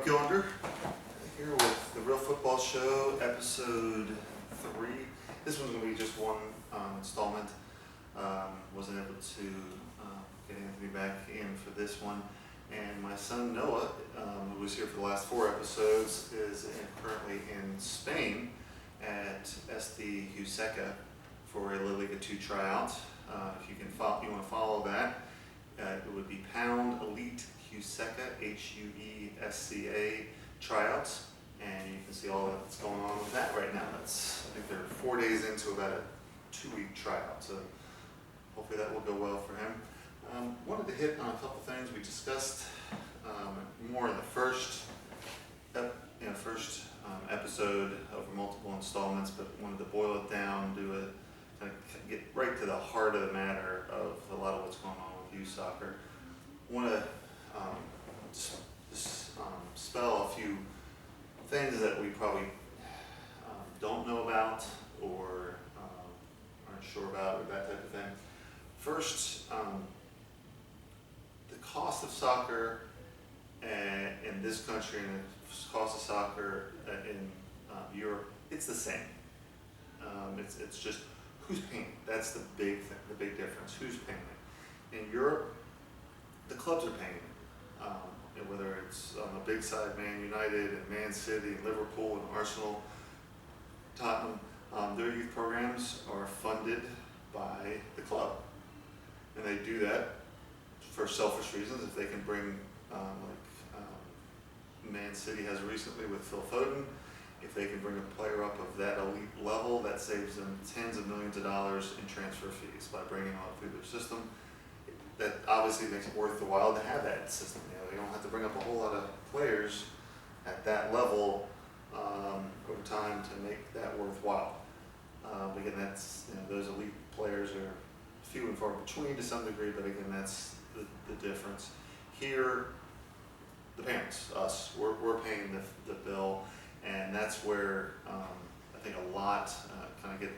Gilder here with the Real Football Show, episode 3. This one's going to be just one installment. Wasn't able to get Anthony back in for this one. And my son Noah, who was here for the last 4 episodes, is currently in Spain at SD Huseca for a La Liga 2 tryout. If you want to follow that, it would be Pound Elite Huseca, Huesca tryouts, and you can see all that's going on with that right now. I think they're 4 days into about a 2-week tryout, so hopefully that will go well for him. Wanted to hit on a couple things we discussed more in the first episode over multiple installments, but wanted to boil it down, get right to the heart of the matter of a lot of what's going on with youth soccer. Want to spell a few things that we probably don't know about or aren't sure about, or that type of thing. First, the cost of soccer in this country and the cost of soccer in Europe, it's the same. It's just who's paying. That's the big thing, the big difference. Who's paying it? In Europe, the clubs are paying it. Whether it's on the big side, Man United and Man City, and Liverpool and Arsenal, Tottenham, their youth programs are funded by the club. And they do that for selfish reasons. If they can bring, Man City has recently with Phil Foden, if they can bring a player up of that elite level, that saves them tens of millions of dollars in transfer fees by bringing them up through their system. That obviously makes it worth the while to have that system. You don't have to bring up a whole lot of players at that level over time to make that worthwhile. Again, that's those elite players are few and far between to some degree, but again, that's the difference. Here, the parents, us, we're paying the bill, and that's where I think a lot kind of get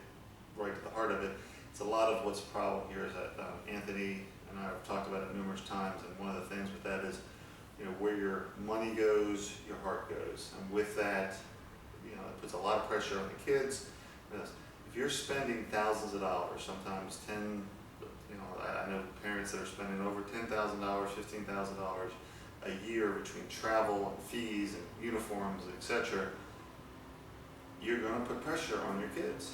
right to the heart of it. It's a lot of what's a problem here is that Anthony and I have talked about it numerous times, and one of the things with that is, where your money goes, your heart goes, and with that, it puts a lot of pressure on the kids. If you're spending thousands of dollars, sometimes I know parents that are spending over $10,000, $15,000 a year between travel and fees and uniforms, etc. You're going to put pressure on your kids.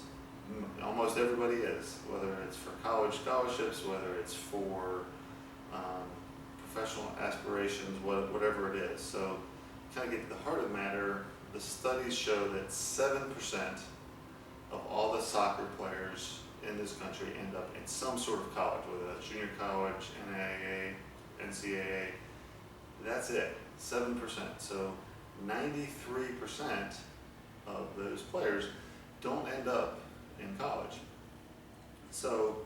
Almost everybody is, whether it's for college scholarships, whether it's for professional aspirations, whatever it is. So, kind of get to the heart of the matter, the studies show that 7% of all the soccer players in this country end up in some sort of college, whether that's junior college, NAIA, NCAA. That's it, 7%. So 93% of those players don't end up in college. So,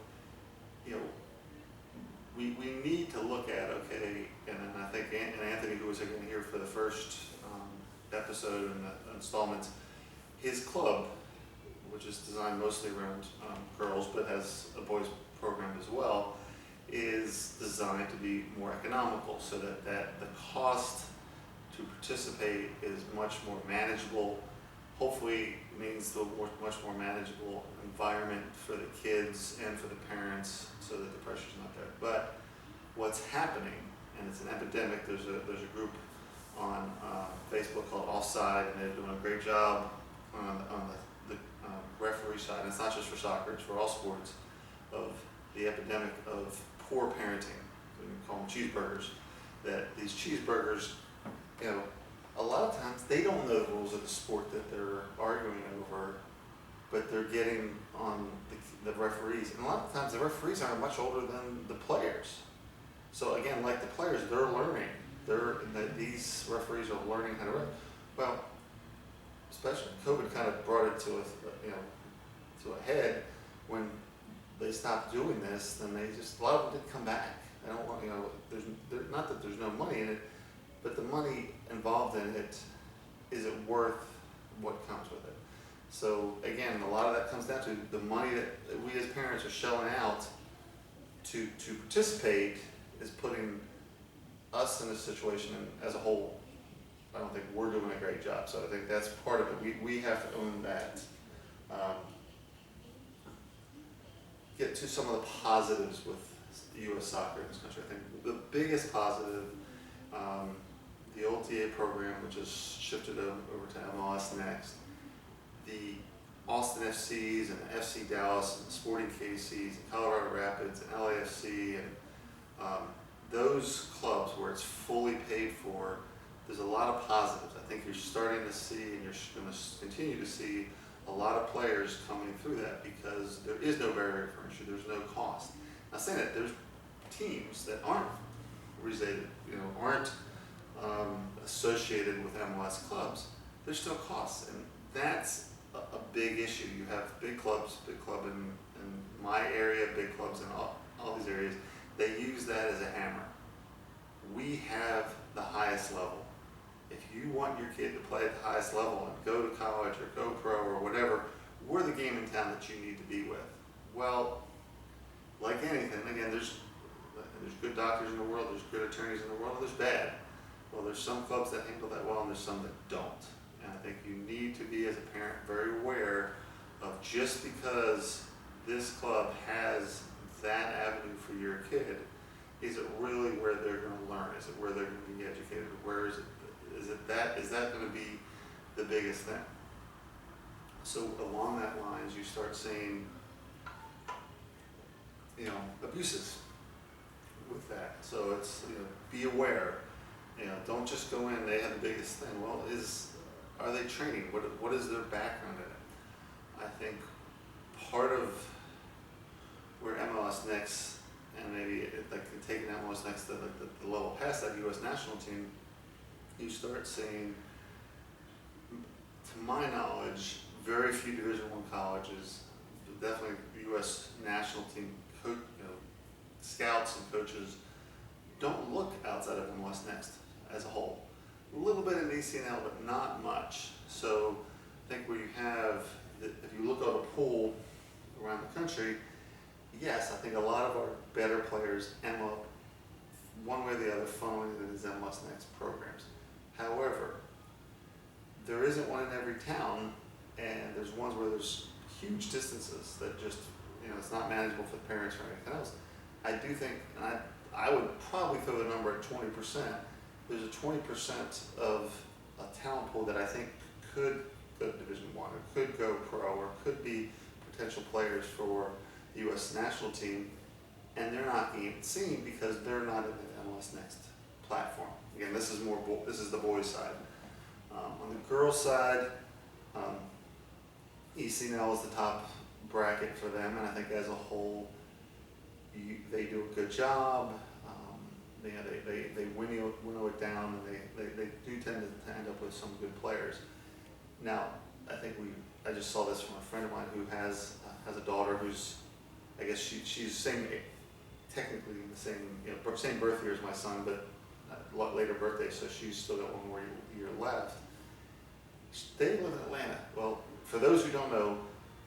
we need to look at, okay, and then I think Anthony, who was again here for the first episode in the installments, his club, which is designed mostly around girls, but has a boys program as well, is designed to be more economical, so that the cost to participate is much more manageable. Hopefully means the much more manageable environment for the kids and for the parents, so that the pressure's not there. But what's happening, and it's an epidemic, there's a group on Facebook called Offside, and they're doing a great job on the referee side. And it's not just for soccer, it's for all sports, of the epidemic of poor parenting. We call them cheeseburgers. That these cheeseburgers, a lot of times they don't know the rules of the sport that they're arguing over, but they're getting on the referees. And a lot of times the referees aren't much older than the players. So again, like the players, they're learning. These referees are learning how to ref. Well, especially COVID kind of brought it to a head when they stopped doing this. Then a lot of them did come back. I don't want not that there's no money in it, but the money involved in it, is it worth what comes with it? So again, a lot of that comes down to the money that we as parents are shelling out to participate is putting us in a situation as a whole I don't think we're doing a great job. So I think that's part of it. We have to own that. Get to some of the positives with U.S. soccer in this country. I think the biggest positive, the OTA program, which has shifted over to MLS next, the Austin FCs and FC Dallas and Sporting KCs and Colorado Rapids and LAFC and those clubs where it's fully paid for, there's a lot of positives. I think you're starting to see, and you're going to continue to see, a lot of players coming through that because there is no barrier for entry. There's no cost. Now saying that, there's teams that aren't related, aren't associated with MLS clubs. There's still costs, and that's a big issue. You have big club in my area, big clubs in all these areas. They use that as a hammer. We have the highest level. If you want your kid to play at the highest level and go to college or go pro or whatever, we're the game in town that you need to be with. Well, like anything, again, there's good doctors in the world, there's good attorneys in the world, and there's bad. Well, there's some clubs that handle that well and there's some that don't. And I think you need to be, as a parent, very aware of just because this club has that avenue for your kid, is it really where they're going to learn? Is it where they're going to be educated? Where is it? Is that going to be the biggest thing? So along that lines, you start seeing, abuses with that. So it's, be aware. Don't just go in. They have the biggest thing. Well, are they training? What is their background in it? I think part of where MLS Next, and maybe taking MLS Next to the level past that U.S. national team, you start seeing, to my knowledge, very few Division I colleges, definitely the U.S. national team, scouts and coaches don't look outside of MLS Next as a whole. A little bit in ECNL, but not much. So I think where you have, if you look at a pool around the country, yes, I think a lot of our better players end up, one way or the other, funneling into these MLS Next programs. However, there isn't one in every town, and there's ones where there's huge distances that just, it's not manageable for the parents or anything else. I do think, and I would probably throw the number at 20%. There's a 20% of a talent pool that I think could go to Division I, or could go pro, or could be potential players for the U.S. national team, and they're not being seen because they're not in the MLS Next platform. Again, this is the boys' side. On the girls' side, ECNL is the top bracket for them, and I think as a whole, they do a good job. They winnow it down, and they do tend to end up with some good players. Now, I just saw this from a friend of mine who has a daughter who's, I guess she's technically the same birth year as my son, but a lot later birthday, so she's still got one more year left. They live in Atlanta. Well, for those who don't know,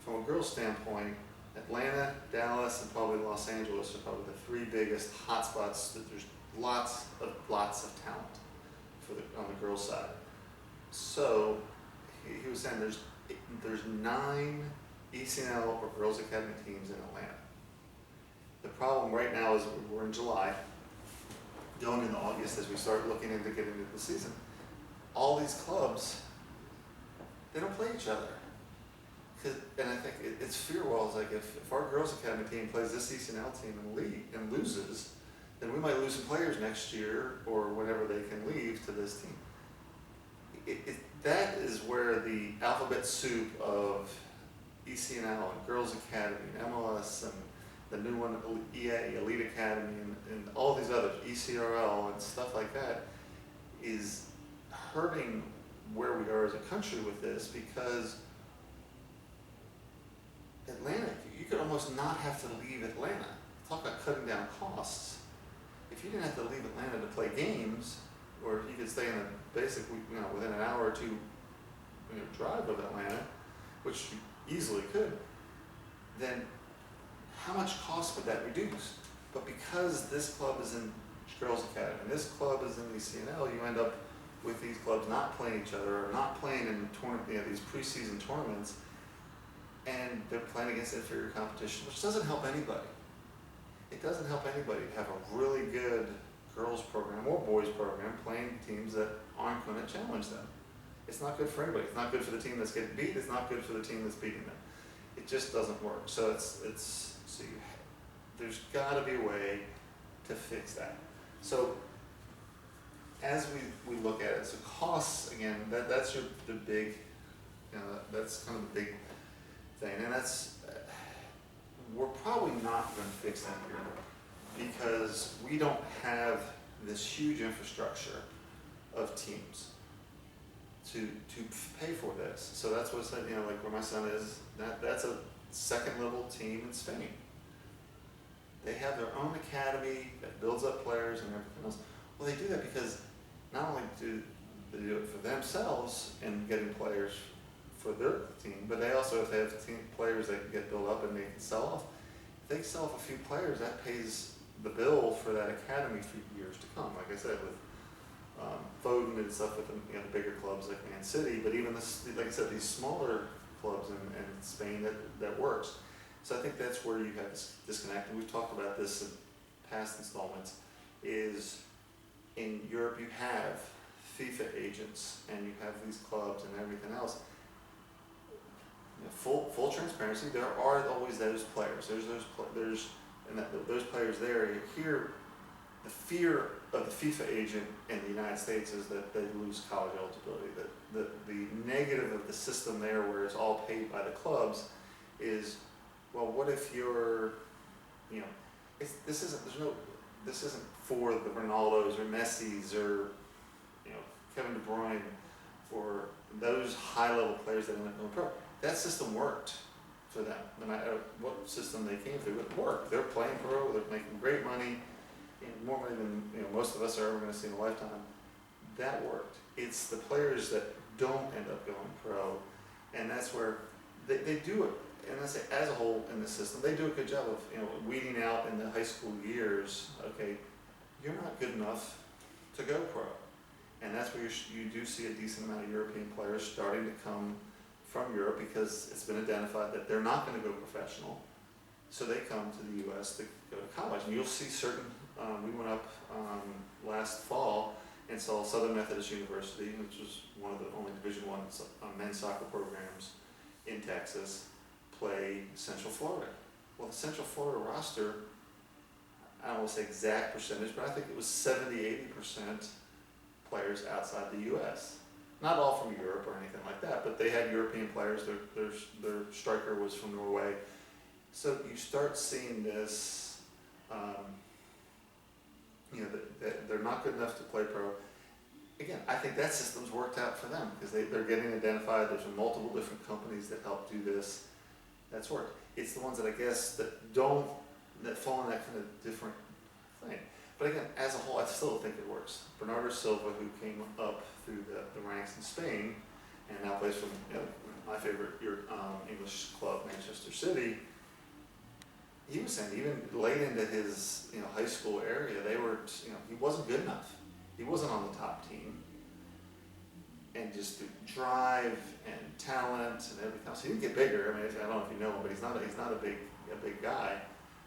from a girl's standpoint, Atlanta, Dallas, and probably Los Angeles are probably the three biggest hotspots that there's lots of talent on the girls' side. So he was saying there's 9 ECNL or Girls Academy teams in Atlanta. The problem right now is we're in July, going into August as we start looking into getting into the season. All these clubs, they don't play each other. And I think it's fear walls. Like if our Girls Academy team plays this ECNL team and loses, then we might lose some players next year or whenever they can leave to this team. That is where the alphabet soup of ECNL and Girls Academy and MLS and the new one, EA, Elite Academy, and all these others, ECRL and stuff like that, is hurting where we are as a country with this, because Atlanta, you could almost not have to leave Atlanta. Talk about cutting down costs. If you didn't have to leave Atlanta to play games, or you could stay in a basic, within an hour or two drive of Atlanta, which you easily could, then how much cost would that reduce? But because this club is in Girls Academy and this club is in the CNL, you end up with these clubs not playing each other or not playing in these preseason tournaments, and they're playing against inferior competition, which doesn't help anybody. It doesn't help anybody to have a really good girls program or boys program playing teams that aren't going to challenge them. It's not good for anybody. It's not good for the team that's getting beat. It's not good for the team that's beating them. It just doesn't work. So there's got to be a way to fix that. So as we look at it, so costs again, that's the big, that's kind of the big thing, and that's we're probably not going to fix that here because we don't have this huge infrastructure of teams to pay for this. So that's what's like where my son is. That's a second level team in Spain. They have their own academy that builds up players and everything else. Well, they do that because not only do they do it for themselves and getting players for their team, but they also, if they have team players that can get built up and they can sell off, if they sell off a few players, that pays the bill for that academy for years to come. Like I said, with Foden and stuff with the bigger clubs like Man City, but even this, like I said, these smaller clubs in Spain, that works. So I think that's where you have this disconnect, and we've talked about this in past installments, is in Europe you have FIFA agents and you have these clubs and everything else. Full transparency, there are always those players. Those players there. Here, the fear of the FIFA agent in the United States is that they lose college eligibility. That the negative of the system there, where it's all paid by the clubs, is, well, what if you're, this isn't for the Ronaldos or Messis or Kevin De Bruyne or those high level players that end up going pro. That system worked for them. No matter what system they came through, it worked. They're playing pro, they're making great money, more money than most of us are ever going to see in a lifetime. That worked. It's the players that don't end up going pro, and that's where they do it. And I say, as a whole in the system, they do a good job of weeding out in the high school years. Okay, you're not good enough to go pro, and that's where you do see a decent amount of European players starting to come from Europe because it's been identified that they're not going to go professional, so they come to the U.S. to go to college. And you'll see certain. We went up last fall and saw Southern Methodist University, which was one of the only Division I men's soccer programs in Texas, play Central Florida. Well, the Central Florida roster, I don't want to say exact percentage, but I think it was 70-80% players outside the U.S. Not all from Europe or anything like that, but they had European players. Their striker was from Norway. So you start seeing this, that they're not good enough to play pro. Again, I think that system's worked out for them because they're getting identified. There's multiple different companies that help do this. That's worked. It's the ones that I guess that fall in that kind of different thing. But again, as a whole, I still think it works. Bernardo Silva, who came up through the ranks in Spain and now plays for my favorite English club, Manchester City, he was saying even late into his high school area, they were he wasn't good enough. He wasn't on the top team. And just through drive and talent and everything else, he didn't get bigger. I mean, I don't know if you know him, but he's not a big guy.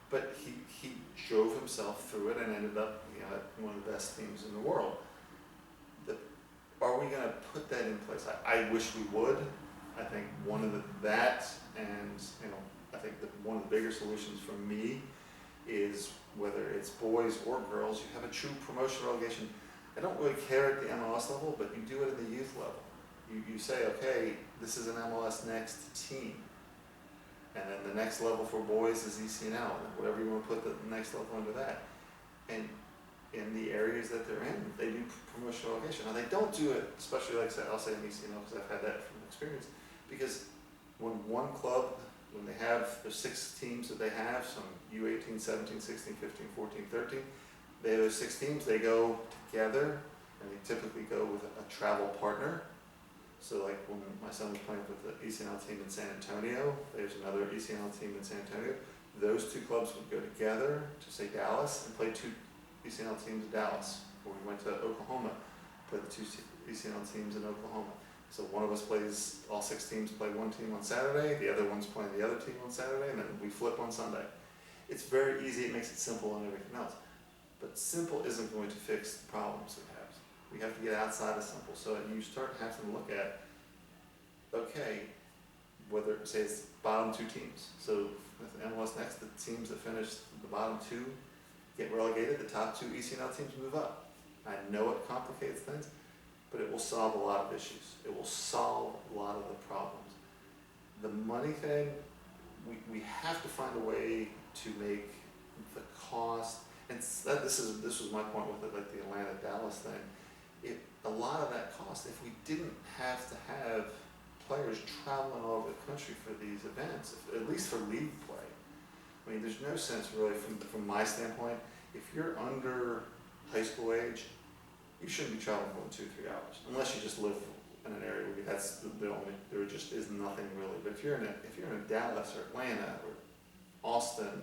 But he drove himself through it and ended up at one of the best teams in the world. Are we going to put that in place? I wish we would. I think one of that, and I think one of the bigger solutions for me is whether it's boys or girls, you have a true promotion relegation. I don't really care at the MLS level, but you do it at the youth level. You say, okay, this is an MLS next team. And then the next level for boys is ECNL, and whatever you want to put the next level under that. And in the areas that they're in, they do promotion relegation. Now they don't do it, especially like I said, I'll say in ECNL because I've had that from experience, because when one club, when they have the 6 teams that they have, some U18, 17, 16, 15, 14, 13, they have those 6 teams, they go together, and they typically go with a travel partner. So like when my son was playing with the ECNL team in San Antonio, there's another ECNL team in San Antonio, those 2 clubs would go together to say Dallas and play 2 ECNL teams in Dallas. Or we went to Oklahoma, played the 2 ECNL teams in Oklahoma. So one of us plays, all 6 teams play one team on Saturday, the other one's playing the other team on Saturday, and then we flip on Sunday. It's very easy, it makes it simple and everything else. But simple isn't going to fix the problems we have. We have to get outside of simple. So you start having to look at, okay, whether, say it's bottom 2 teams. So with MLS Next, the teams that finish the bottom 2 get relegated, the top 2 ECNL teams move up. I know it complicates things, but it will solve a lot of issues. It will solve a lot of the problems. The money thing, we have to find a way to make the cost, and this was my point with it, like the Atlanta-Dallas thing. A lot of that cost, if we didn't have to have players traveling all over the country for these events, at least for league play. I mean, there's no sense really from my standpoint, if you're under high school age, you shouldn't be traveling more than 2-3 hours, unless you just live in an area where that's the only, there just is nothing really. But if you're in Dallas or Atlanta or Austin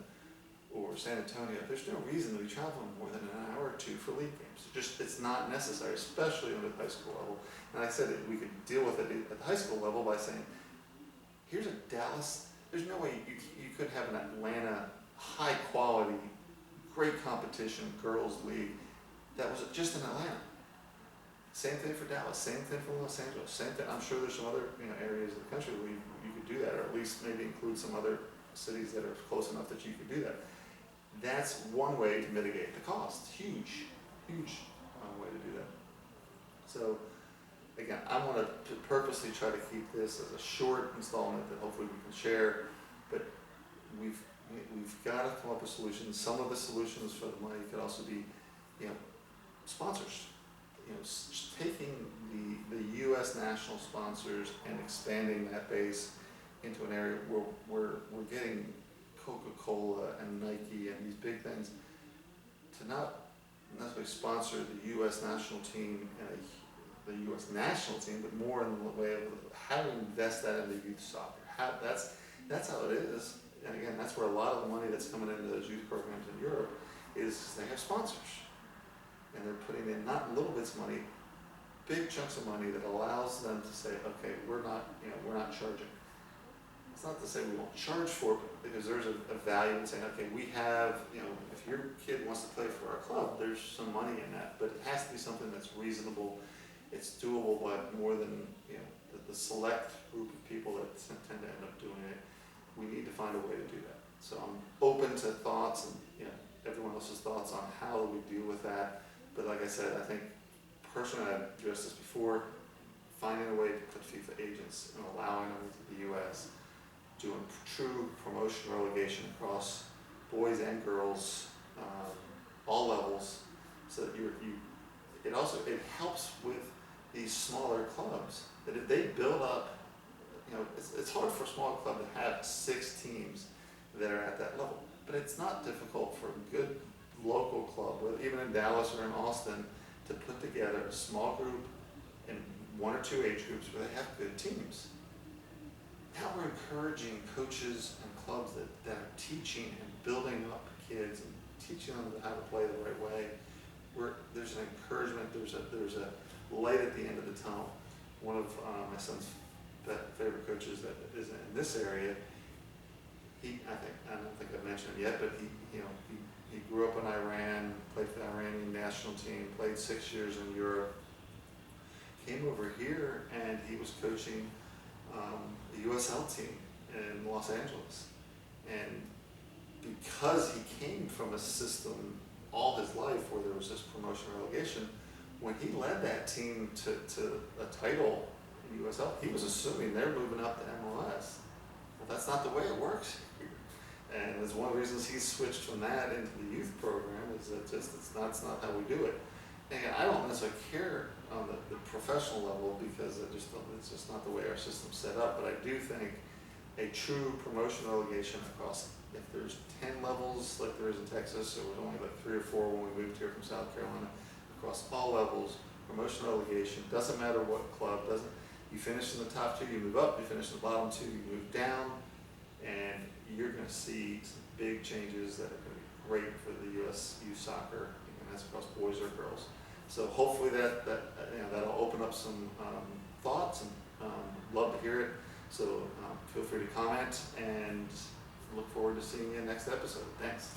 or San Antonio, there's no reason to be traveling more than an hour or 2 for league games. It's not necessary, especially on the high school level. And I said that we could deal with it at the high school level by saying, here's a Dallas, there's no way you could have an Atlanta high quality, great competition girls league that was just in Atlanta. Same thing for Dallas, same thing for Los Angeles, same thing. I'm sure there's some other areas of the country where you could do that, or at least maybe include some other cities that are close enough that you could do that. That's one way to mitigate the cost. Huge way to do that. So again, I want to purposely try to keep this as a short installment that hopefully we can share, but we've got to come up with solutions. Some of the solutions for the money could also be, sponsors. Taking the U.S. national sponsors and expanding that base into an area where we're getting Coca-Cola and Nike and these big things to not necessarily sponsor the U.S. national team and the U.S. national team, but more in the way of how to invest that into youth soccer. That's how it is. And again, that's where a lot of the money that's coming into those youth programs in Europe is they have sponsors. And they're putting in not little bits of money, big chunks of money that allows them to say, okay, we're not charging. It's not to say we won't charge for it, because there's a value in saying, okay, we have, if your kid wants to play for our club, there's some money in that, but it has to be something that's reasonable. It's doable by more than, the select group of people that tend to end up doing it. We need to find a way to do that. So I'm open to thoughts and, everyone else's thoughts on how we deal with that. But like I said, I think personally, I've addressed this before, finding a way to put FIFA agents and allowing them into the U.S., doing true promotion relegation across boys and girls, all levels, so that it helps with these smaller clubs, that if they build up, it's hard for a small club to have 6 teams that are at that level, but it's not difficult for a good local club, even in Dallas or in Austin, to put together a small group in 1 or 2 age groups where they have good teams. Now we're encouraging coaches and clubs that are teaching and building up kids and teaching them how to play the right way. There's an encouragement, there's a light at the end of the tunnel. One of my son's favorite coaches that is in this area, I don't think I've mentioned it yet, but he grew up in Iran, played for the Iranian national team, played 6 years in Europe, came over here, and he was coaching the USL team in Los Angeles. And because he came from a system all his life where there was this promotion relegation, when he led that team to a title in USL, he was assuming they're moving up to MLS. Well, that's not the way it works here. And it's one of the reasons he switched from that into the youth program, is that that's not how we do it. And I don't necessarily care on the professional level, because it's just not the way our system's set up. But I do think a true promotion relegation across, if there's 10 levels like there is in Texas, or it was only like 3 or 4 when we moved here from South Carolina, across all levels, promotion relegation, doesn't matter what club, you finish in the top 2, you move up, you finish in the bottom 2, you move down, and you're going to see some big changes that are going to be great for the U.S. youth soccer, and that's across boys or girls. So hopefully that'll open up some thoughts, and love to hear it. So feel free to comment, and look forward to seeing you next episode. Thanks.